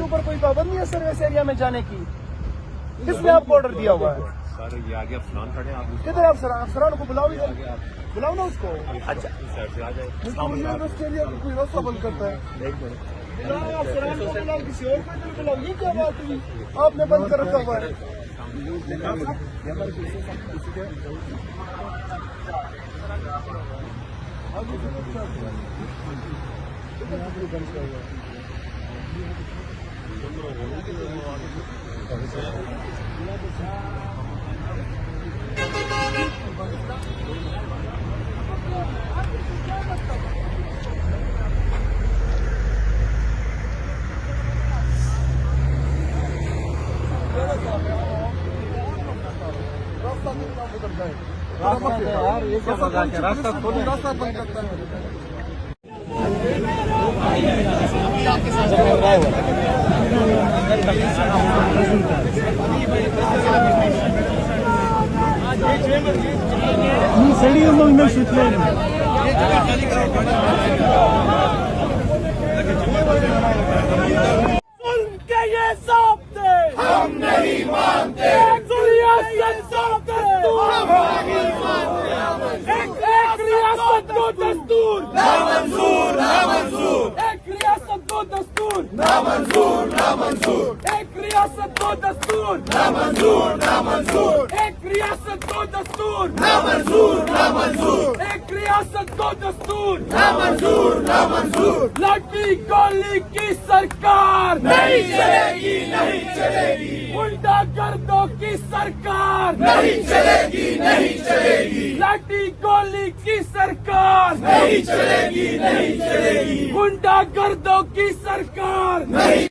ऊपर कोई पाबंदी है सर्विस एरिया में जाने की? किसने आपको ऑर्डर दिया हुआ है? सर ये आगे अफसरान खड़े हैं, आप किधर आप अफसरान को बुलाओ, इधर बुलाओ ना उसको। अच्छा साइड से आ जाए। सर्विस एरिया को कोई रास्ता बंद करता है? एक मिनट, बुलाओ अफसरान को, बुलाओ किसी और को इधर बुलाओ। ये क्या बात हुई? आपने बंद कर रखा हुआ है। यार ये क्या मजाक है? रास्ता खोलो, रास्ता बंद करता है। सड़ी में सूचना उनके ये सौंपते हम नहीं मानते, एक रियासत को दस्तूर नामंजूर, नामंजूर। एक रियासत को दस्तूर नामंजूर, नामंजूर। एक रियासत को दस्तूर नामंजूर, नामंजूर। एक रियासत को दस्तूर नामंजूर, नामंजूर। एक रियासत को दस्तूर नामंजूर, नामंजूर। लाठी गोली की सरकार नहीं चलेगी, नहीं चलेगी। गुंडागर्दों की सरकार नहीं चलेगी, नहीं चलेगी। लाठी गोली की सरकार नहीं चलेगी, नहीं चलेगी। गुंडागर्दों की सरकार नहीं।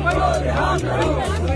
करो